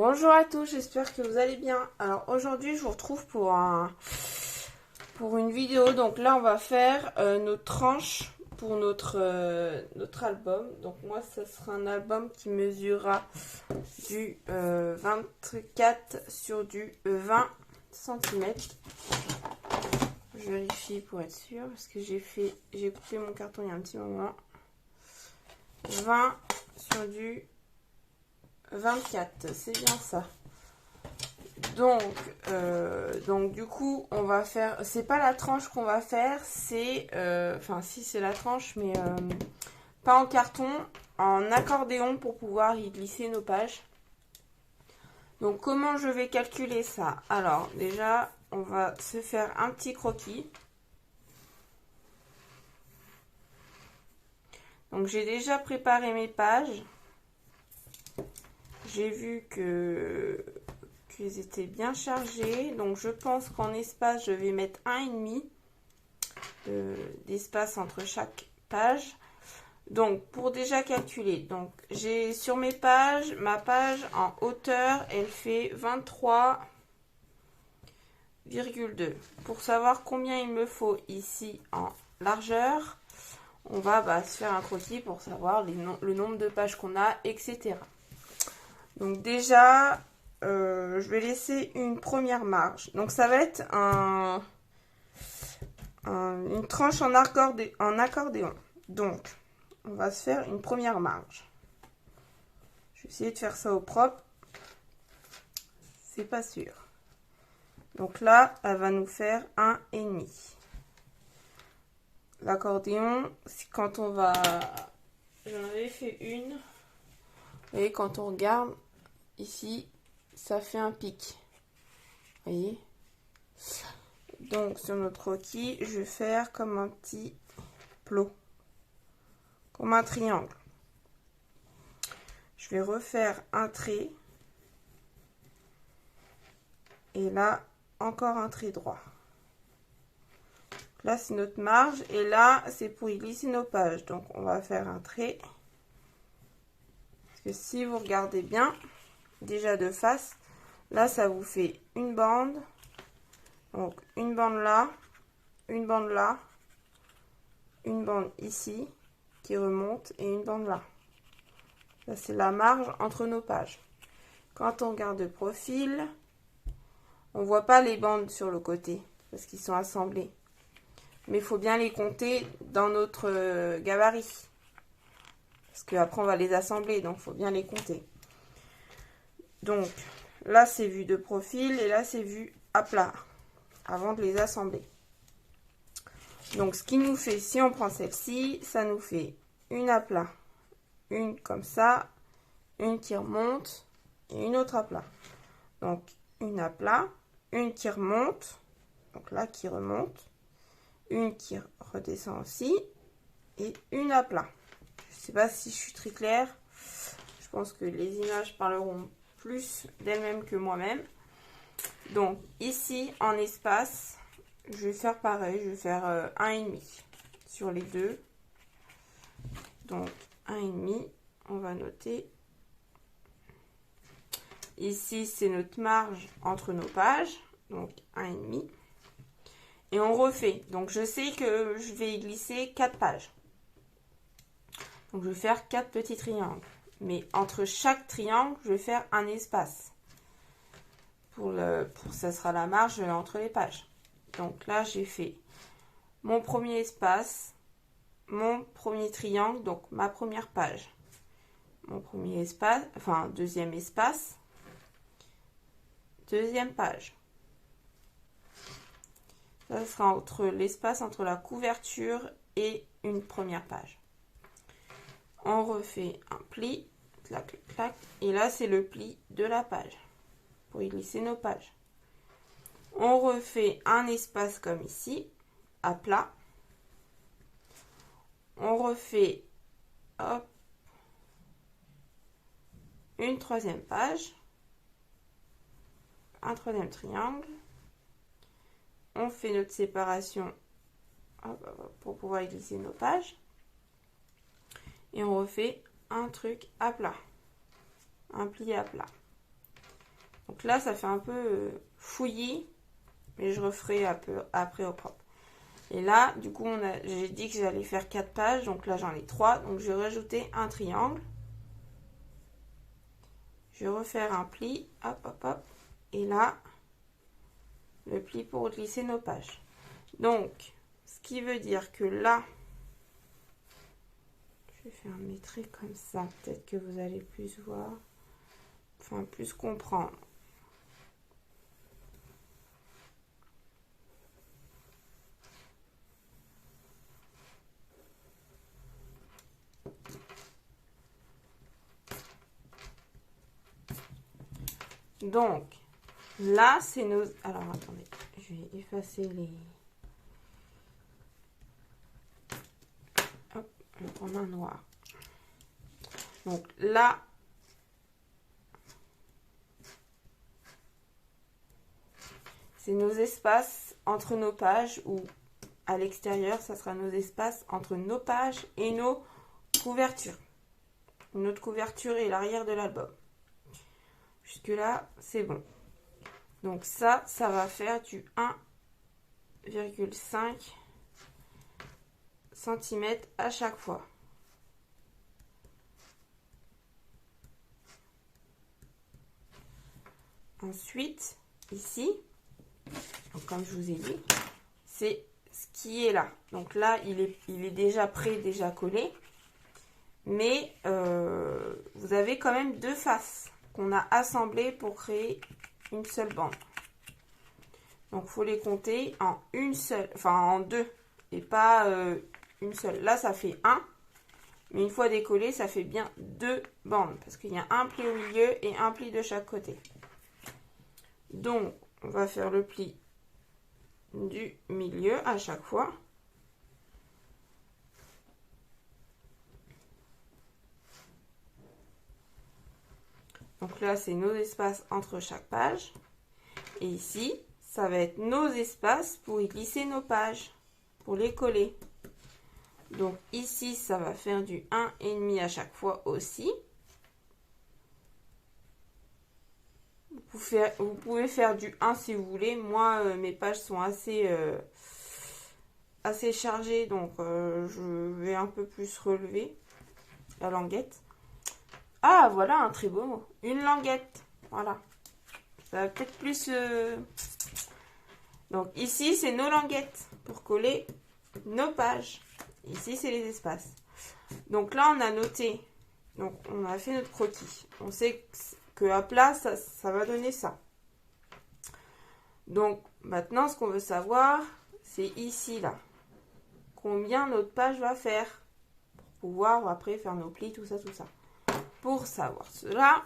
Bonjour à tous, j'espère que vous allez bien. Alors aujourd'hui je vous retrouve pour une vidéo. Donc là on va faire nos tranches pour notre album. Donc moi ça sera un album qui mesurera du 24 sur du 20 cm. Je vérifie pour être sûr parce que j'ai coupé mon carton il y a un petit moment. 20 sur du 24, c'est bien ça. Donc du coup on va faire, c'est pas la tranche qu'on va faire, c'est enfin si c'est la tranche mais pas en carton, en accordéon pour pouvoir y glisser nos pages. Donc comment je vais calculer ça? Alors déjà on va se faire un petit croquis. Donc j'ai déjà préparé mes pages. J'ai vu qu'ils étaient bien chargés. Donc je pense qu'en espace, je vais mettre 1,5 d'espace entre chaque page. Donc pour déjà calculer, donc j'ai sur mes pages, ma page en hauteur, elle fait 23,2. Pour savoir combien il me faut ici en largeur, on va se faire un croquis pour savoir le nombre de pages qu'on a, etc. Donc déjà, je vais laisser une première marge. Donc ça va être une tranche en accordéon. Donc, on va se faire une première marge. Je vais essayer de faire ça au propre. C'est pas sûr. Donc là, elle va nous faire 1,5. L'accordéon, quand on va... J'en avais fait une. Vous voyez, quand on regarde... Ici, ça fait un pic. Vous voyez? Donc, sur notre croquis, je vais faire comme un petit plot. Comme un triangle. Je vais refaire un trait. Et là, encore un trait droit. Là, c'est notre marge. Et là, c'est pour y glisser nos pages. Donc, on va faire un trait. Parce que si vous regardez bien... Déjà de face, là ça vous fait une bande, donc une bande là, une bande là, une bande ici qui remonte et une bande là. Là c'est la marge entre nos pages. Quand on regarde de profil, on voit pas les bandes sur le côté parce qu'ils sont assemblés, mais il faut bien les compter dans notre gabarit parce qu'après on va les assembler, donc il faut bien les compter. Donc là c'est vu de profil et là c'est vu à plat avant de les assembler. Donc ce qui nous fait, si on prend celle-ci, ça nous fait une à plat, une comme ça, une qui remonte et une autre à plat. Donc une à plat, une qui remonte, donc là qui remonte, une qui redescend aussi et une à plat. Je ne sais pas si je suis très claire, je pense que les images parleront plus d'elle-même que moi-même. Donc ici en espace, je vais faire pareil, je vais faire 1,5 sur les deux. Donc 1,5, on va noter. Ici c'est notre marge entre nos pages, donc 1,5. Et on refait. Donc je sais que je vais y glisser 4 pages. Donc je vais faire 4 petits triangles. Mais entre chaque triangle, je vais faire un espace. Ça sera la marge entre les pages. Donc là, j'ai fait mon premier espace, mon premier triangle, donc ma première page. Mon premier espace, enfin deuxième espace, deuxième page. Ça sera entre l'espace entre la couverture et une première page. On refait un pli, clac, clac, et là c'est le pli de la page. Pour y glisser nos pages. On refait un espace comme ici, à plat. On refait, hop, une troisième page, un troisième triangle. On fait notre séparation pour pouvoir y glisser nos pages. Et on refait un truc à plat, un pli à plat. Donc là, ça fait un peu fouillis, mais je referai un peu après au propre. Et là, du coup, j'ai dit que j'allais faire 4 pages, donc là, j'en ai 3. Donc, je vais rajouter un triangle. Je vais refaire un pli, hop, hop, hop. Et là, le pli pour glisser nos pages. Donc, ce qui veut dire que là, je vais faire mes traits comme ça. Peut-être que vous allez plus voir, enfin, plus comprendre. Donc, là, c'est nos... Alors, attendez, je vais effacer les... Hop, je vais prendre un noir. Donc, là, c'est nos espaces entre nos pages, ou à l'extérieur, ça sera nos espaces entre nos pages et nos couvertures. Notre couverture et l'arrière de l'album. Jusque-là, c'est bon. Donc ça va faire du 1,5 cm à chaque fois. Ensuite, ici, donc comme je vous ai dit, c'est ce qui est là. Donc là, il est déjà prêt, déjà collé. Mais vous avez quand même deux faces qu'on a assemblées pour créer une seule bande. Donc, il faut les compter en une seule, enfin en deux, et pas une seule. Là, ça fait 1, mais une fois décollé, ça fait bien 2 bandes, parce qu'il y a un pli au milieu et un pli de chaque côté. Donc, on va faire le pli du milieu à chaque fois. Donc là, c'est nos espaces entre chaque page. Et ici, ça va être nos espaces pour y glisser nos pages, pour les coller. Donc ici, ça va faire du 1,5 à chaque fois aussi. Vous pouvez faire du 1 si vous voulez. Moi, mes pages sont assez chargées, donc je vais un peu plus relever la languette. Ah, voilà un très beau mot. Une languette. Voilà. Ça va peut-être plus... Donc ici, c'est nos languettes pour coller nos pages. Ici, c'est les espaces. Donc là, on a noté. Donc, on a fait notre croquis. On sait que à plat, ça va donner ça. Donc, maintenant, ce qu'on veut savoir, c'est ici, là. Combien notre page va faire. Pour pouvoir, après, faire nos plis, tout ça, tout ça. Pour savoir cela,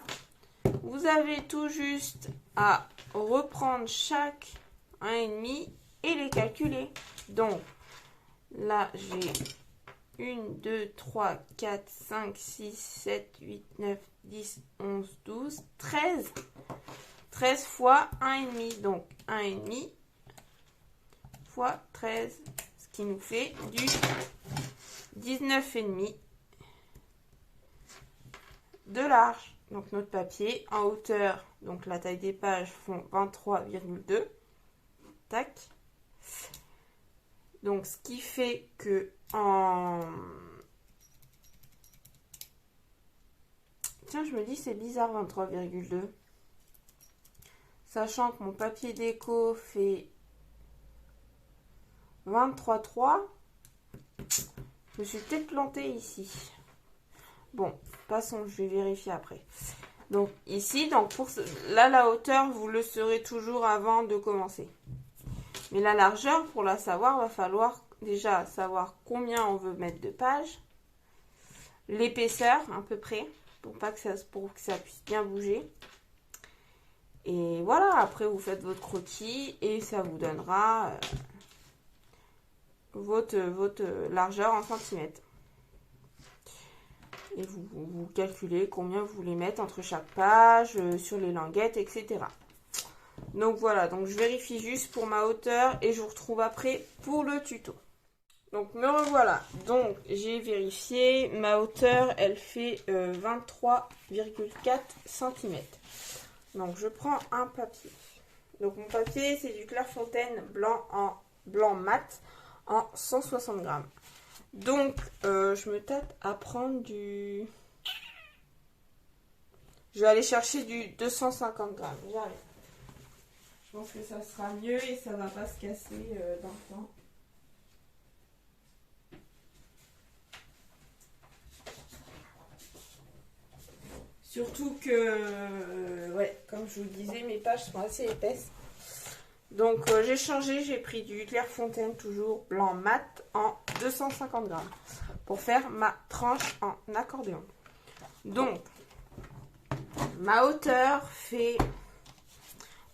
vous avez tout juste à reprendre chaque 1,5 et les calculer. Donc, là, j'ai 1, 2, 3, 4, 5, 6, 7, 8, 9, 10, 11, 12, 13. 13 fois 1,5. Donc, 1,5 fois 13. Ce qui nous fait du 19,5 de large. Donc, notre papier en hauteur, donc la taille des pages font 23,2. Tac. Donc, ce qui fait que Tiens, je me dis, c'est bizarre, 23,2. Sachant que mon papier déco fait 23,3. Je me suis peut-être plantée ici. Bon, passons, je vais vérifier après. Donc, ici, donc là, la hauteur, vous le saurez toujours avant de commencer. Mais la largeur, pour la savoir, va falloir déjà savoir combien on veut mettre de pages, l'épaisseur à peu près, pour que ça puisse bien bouger. Et voilà, après vous faites votre croquis et ça vous donnera votre largeur en centimètres. Et vous calculez combien vous voulez mettre entre chaque page, sur les languettes, etc. Donc voilà, donc je vérifie juste pour ma hauteur et je vous retrouve après pour le tuto. Donc me revoilà, donc j'ai vérifié, ma hauteur elle fait 23,4 cm. Donc je prends un papier. Donc mon papier, c'est du Clairefontaine blanc mat en 160 grammes. Donc je me tâte à prendre du... Je vais aller chercher du 250 grammes. J'arrive. Je pense que ça sera mieux et ça va pas se casser dans le temps. Surtout que, ouais, comme je vous le disais, mes pages sont assez épaisses. Donc j'ai changé, j'ai pris du Clairefontaine toujours blanc mat en 250 grammes pour faire ma tranche en accordéon. Donc ma hauteur fait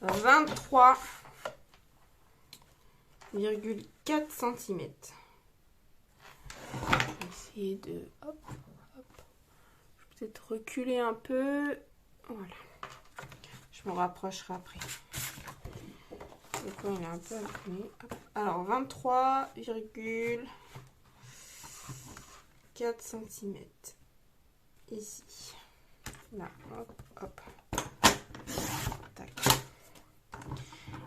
23,4 cm. Je vais essayer de... Hop, hop. Je vais peut-être reculer un peu. Voilà. Je me rapprocherai après. Donc il est un peu incliné. Alors 23,4 cm. Ici. Là, hop, hop. Tac.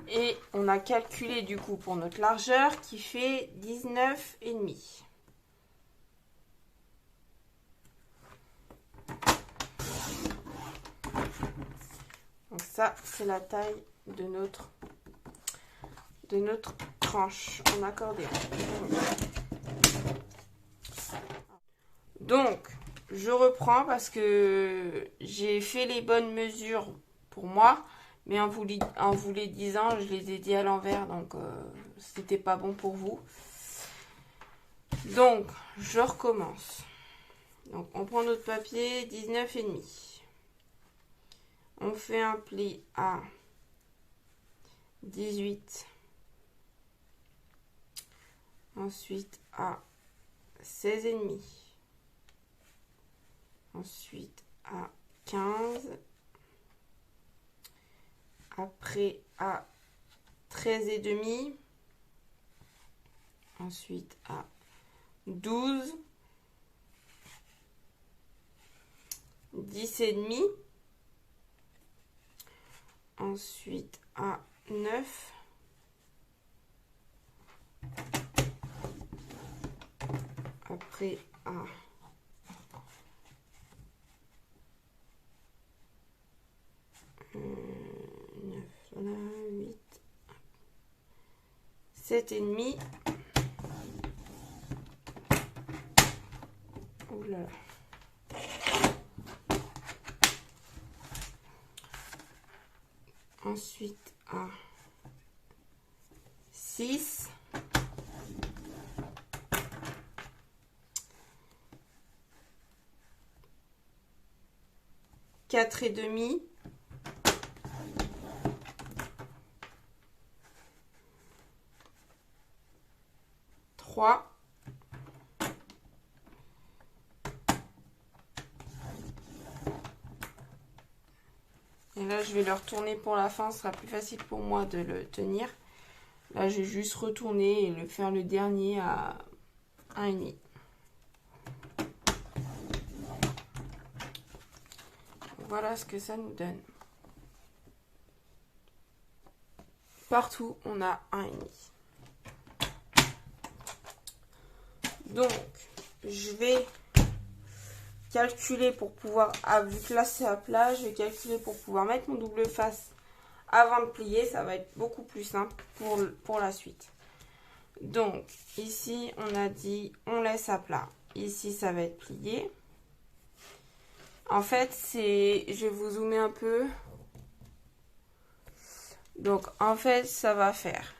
Et on a calculé du coup pour notre largeur qui fait 19,5. Donc ça, c'est la taille de notre tranche en accordéon. Donc, je reprends parce que j'ai fait les bonnes mesures pour moi, mais en vous les disant, je les ai dit à l'envers, donc c'était pas bon pour vous. Donc, je recommence. Donc, on prend notre papier, 19,5. On fait un pli à 18. Ensuite à 16,5. Ensuite à 15. Après à 13,5. Ensuite à 12. 10,5. Ensuite à 9. Après à 9, voilà, 8, 7,5. Oh là là. Ensuite à 6. 4,5. 3. Et là, je vais le retourner pour la fin. Ce sera plus facile pour moi de le tenir. Là, je vais juste retourner et le faire le dernier à 1,5. Voilà ce que ça nous donne. Partout, on a 1,5. Donc, je vais calculer pour pouvoir, vu que là c'est à plat, je vais calculer pour pouvoir mettre mon double face avant de plier. Ça va être beaucoup plus simple pour la suite. Donc, ici, on a dit, on laisse à plat. Ici, ça va être plié. En fait, je vais vous zoomer un peu. Donc, en fait, ça va faire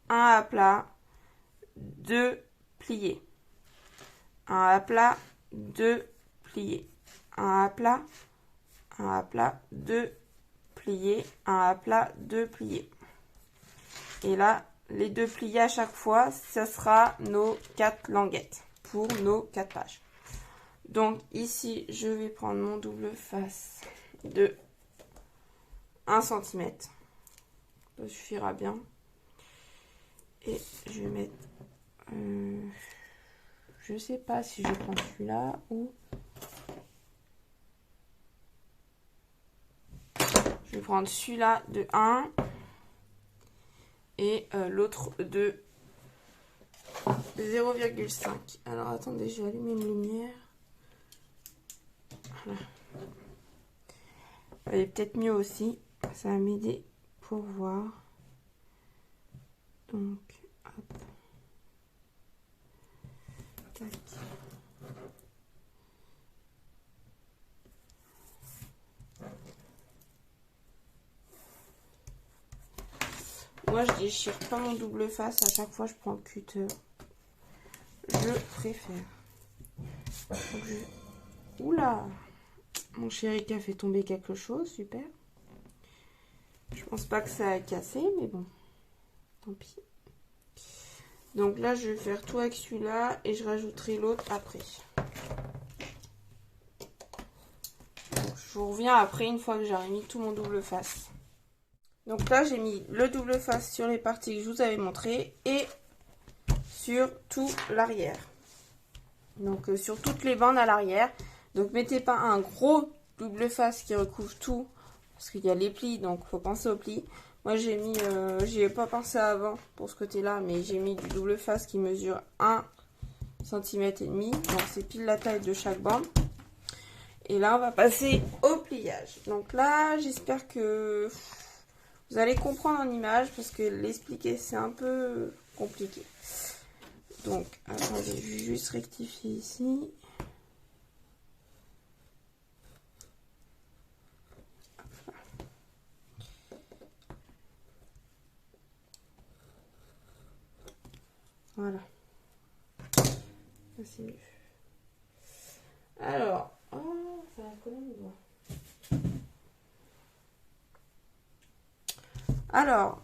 1 à plat, 2 pliés. 1 à plat, 2 pliés. 1 à plat, 1 à plat, 2 pliés. 1 à plat, 2 pliés. Et là, les 2 pliés à chaque fois, ça sera nos 4 languettes pour nos 4 pages. Donc ici, je vais prendre mon double face de 1 cm. Ça suffira bien. Et je vais mettre... je sais pas si je prends celui-là ou... Je vais prendre celui-là de 1 et l'autre de 0,5. Alors attendez, je vais allumer une lumière. Voilà. Elle est peut-être mieux aussi. Ça va m'aider pour voir. Donc, hop. Tac. Moi, je déchire pas mon double face. À chaque fois, je prends le cutter. Je préfère. Donc, oula! Mon chéri qui a fait tomber quelque chose. Super. Je pense pas que ça a cassé, mais bon. Tant pis. Donc là, je vais faire tout avec celui-là et je rajouterai l'autre après. Donc, je vous reviens après une fois que j'aurai mis tout mon double face. Donc là, j'ai mis le double face sur les parties que je vous avais montrées et sur tout l'arrière. Donc sur toutes les bandes à l'arrière. Donc mettez pas un gros double face qui recouvre tout parce qu'il y a les plis, donc faut penser aux plis. Moi j'ai mis, j'y ai pas pensé avant pour ce côté-là, mais j'ai mis du double face qui mesure 1,5 cm. Donc c'est pile la taille de chaque bande. Et là on va passer au pliage. Donc là j'espère que vous allez comprendre en image parce que l'expliquer c'est un peu compliqué. Donc attendez, je vais juste rectifier ici. Voilà. C'est mieux. Alors, oh, ça va coller mes doigts. Alors,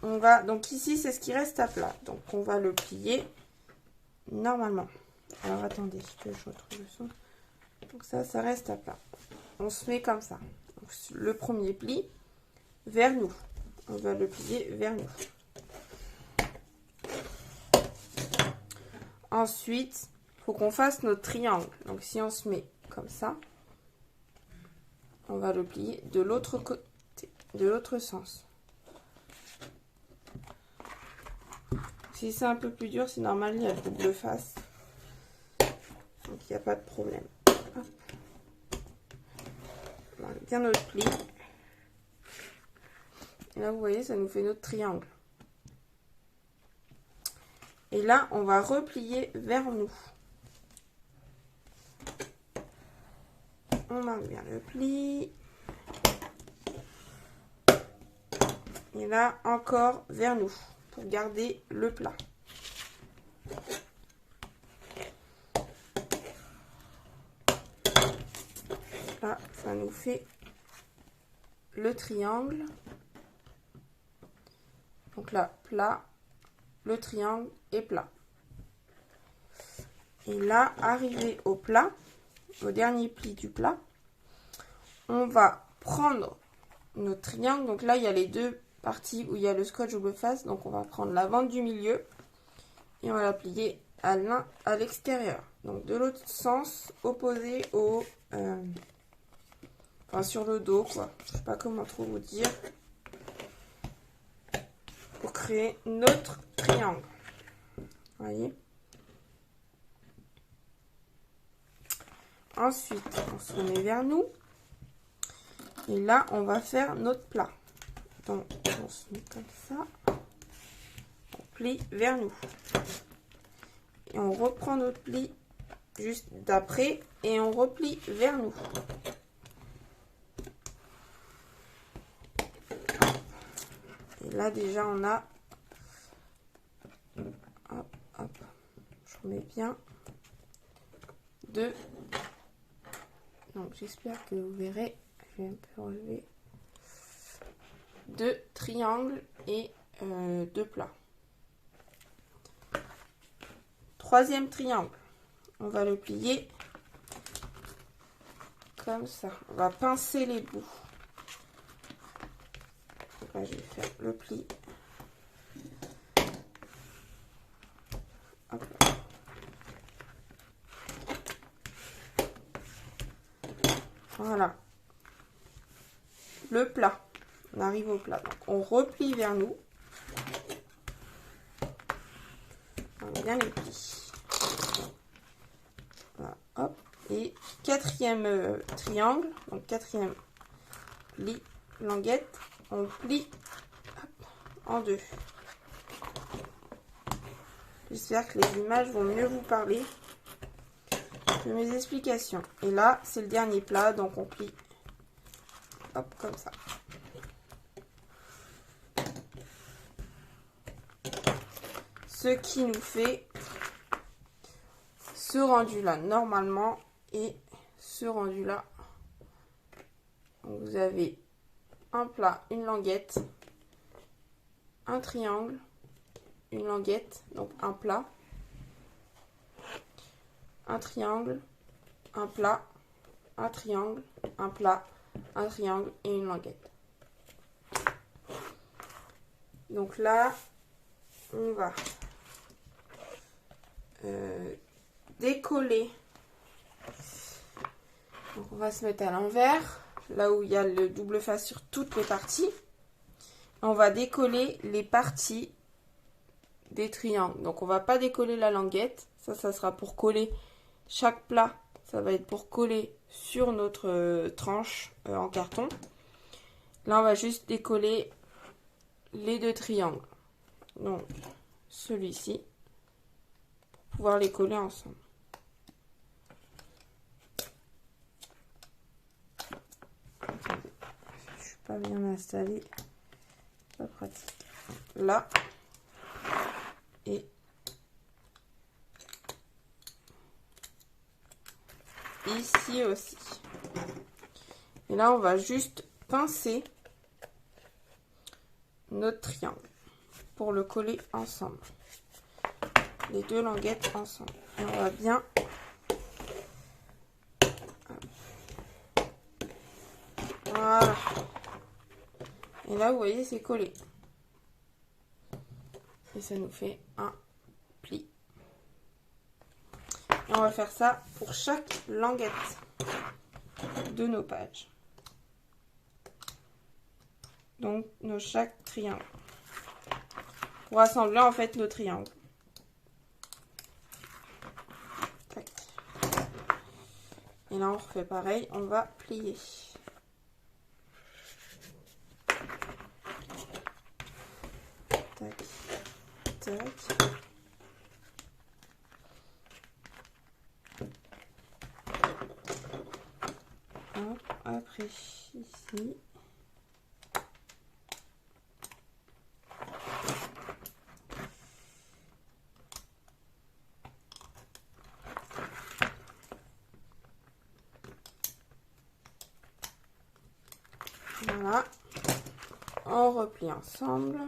on va, donc ici c'est ce qui reste à plat. Donc on va le plier normalement. Alors attendez, que je retrouve le son. Donc ça reste à plat. On se met comme ça. Donc, le premier pli vers nous. On va le plier vers nous. Ensuite, il faut qu'on fasse notre triangle. Donc si on se met comme ça, on va le plier de l'autre côté, de l'autre sens. Si c'est un peu plus dur, c'est normal, il y a le double face. Donc il n'y a pas de problème. Hop. On enlève bien notre pli. Et là, vous voyez, ça nous fait notre triangle. Et là, on va replier vers nous. On marque bien le pli. Et là, encore vers nous, pour garder le plat. Là, ça nous fait le triangle. Donc là, plat, le triangle et plat. Et là, arrivé au plat, au dernier pli du plat, on va prendre notre triangle. Donc là, il y a les deux parties où il y a le scotch double face. Donc on va prendre la bande du milieu et on va la plier à l'extérieur. Donc de l'autre sens, opposé au... enfin sur le dos, quoi. Je sais pas comment trop vous dire. Pour créer notre triangle. Vous voyez? Ensuite, on se remet vers nous. Et là, on va faire notre plat. Donc, on se met comme ça. On plie vers nous. Et on reprend notre pli juste d'après. Et on replie vers nous. Et là, déjà, on a... Hop, hop. Je remets bien. Deux. Donc, j'espère que vous verrez. Je vais un peu relever. 2 triangles et 2 plats. Troisième triangle, on va le plier comme ça. On va pincer les bouts. Donc là, je vais faire le pli. Hop. Voilà. le plat. On arrive au plat. Donc, on replie vers nous. On bien les plis. Voilà, hop. Et quatrième triangle, donc quatrième pli, languette, on plie hop, en deux. J'espère que les images vont mieux vous parler que mes explications. Et là, c'est le dernier plat, donc on plie hop, comme ça. Ce qui nous fait ce rendu là normalement et ce rendu là. Donc vous avez un plat, une languette, un triangle, une languette, donc un plat, un triangle, un plat, un triangle, un plat, un triangle et une languette. Donc là, on va décoller. Donc on va se mettre à l'envers, là où il y a le double face sur toutes les parties. On va décoller les parties des triangles. Donc on va pas décoller la languette, ça sera pour coller chaque plat, ça va être pour coller sur notre tranche en carton. Là on va juste décoller les deux triangles, donc celui-ci, pour pouvoir les coller ensemble. Attendez, je suis pas bien installée, pas pratique. Là et ici aussi. Et là on va juste pincer notre triangle pour le coller ensemble, les deux languettes ensemble. Et on va bien voilà. Et là vous voyez c'est collé et ça nous fait un pli. Et on va faire ça pour chaque languette de nos pages, donc chaque triangle, pour assembler en fait nos triangles. Tac. Et là on refait pareil, on va plier. Tac, tac. Hop, après ici. Voilà, on replie ensemble.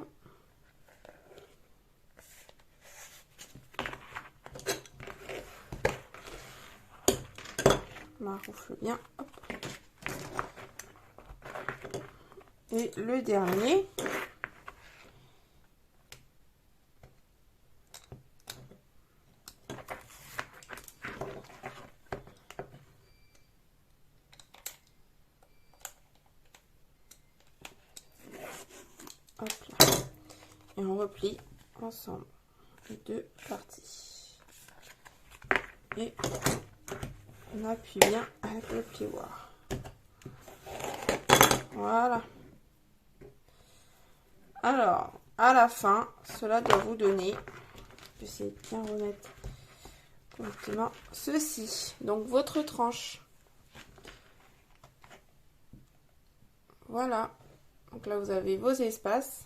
On maroufle bien. Hop. Et le dernier. Hop là. Et on replie ensemble les deux parties. Et on appuie bien avec le plioir. Voilà. Alors, à la fin, cela doit vous donner, j'essaie de bien remettre correctement, ceci. Donc, votre tranche. Voilà. Donc là, vous avez vos espaces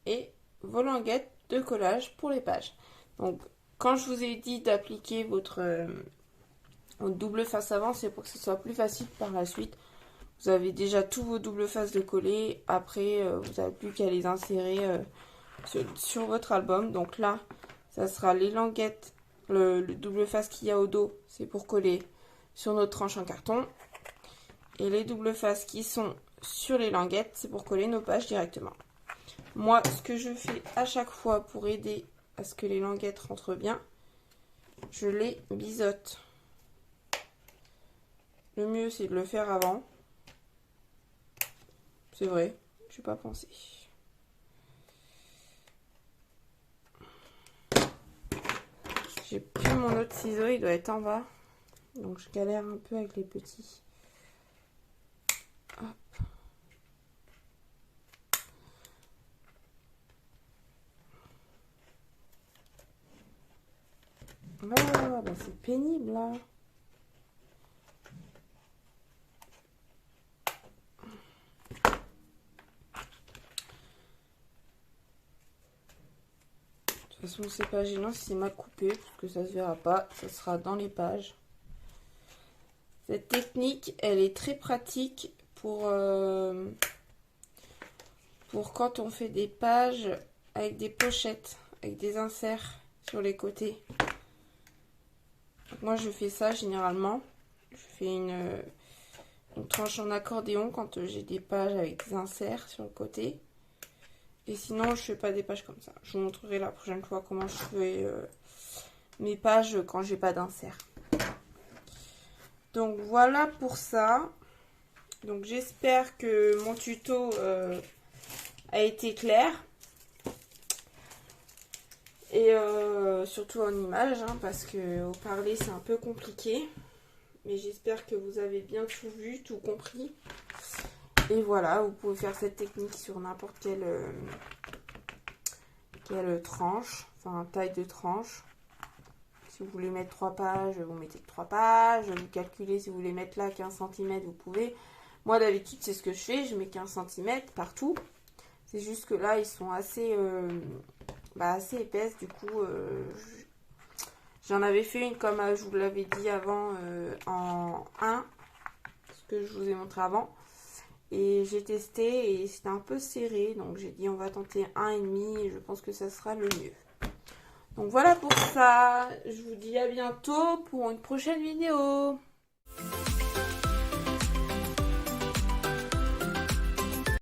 et vos languettes de collage pour les pages. Donc, quand je vous ai dit d'appliquer votre double face avant, c'est pour que ce soit plus facile par la suite. Vous avez déjà tous vos doubles faces de coller. Après, vous n'avez plus qu'à les insérer sur votre album. Donc là, ça sera les languettes, le double face qu'il y a au dos, c'est pour coller sur notre tranche en carton. Et les doubles faces qui sont sur les languettes, c'est pour coller nos pages directement. Moi, ce que je fais à chaque fois pour aider à ce que les languettes rentrent bien, je les biseaute. Le mieux, c'est de le faire avant. C'est vrai, je n'ai pas pensé. J'ai plus mon autre ciseau, il doit être en bas. Donc je galère un peu avec les petits. Hop. Ah, bah c'est pénible là. De toute façon, c'est pas gênant si c'est mal coupé, parce que ça se verra pas, ça sera dans les pages. Cette technique, elle est très pratique pour quand on fait des pages avec des pochettes, avec des inserts sur les côtés. Donc moi, je fais ça généralement. Je fais une tranche en accordéon quand j'ai des pages avec des inserts sur le côté. Et sinon, je fais pas des pages comme ça. Je vous montrerai la prochaine fois comment je fais mes pages quand j'ai pas d'insert. Donc voilà pour ça. Donc j'espère que mon tuto a été clair. Et surtout en image, hein, parce que au parler c'est un peu compliqué. Mais j'espère que vous avez bien tout vu, tout compris. Et voilà, vous pouvez faire cette technique sur n'importe quelle tranche, enfin taille de tranche. Si vous voulez mettre 3 pages, vous mettez 3 pages. Vous calculez si vous voulez mettre là 15 cm, vous pouvez. Moi d'habitude c'est ce que je fais, je mets 15 cm partout. C'est juste que là ils sont assez épaisses, du coup j'en avais fait une comme je vous l'avais dit avant en 1, ce que je vous ai montré avant. Et j'ai testé et c'était un peu serré, donc j'ai dit on va tenter 1,5 et je pense que ça sera le mieux. Donc voilà pour ça, je vous dis à bientôt pour une prochaine vidéo.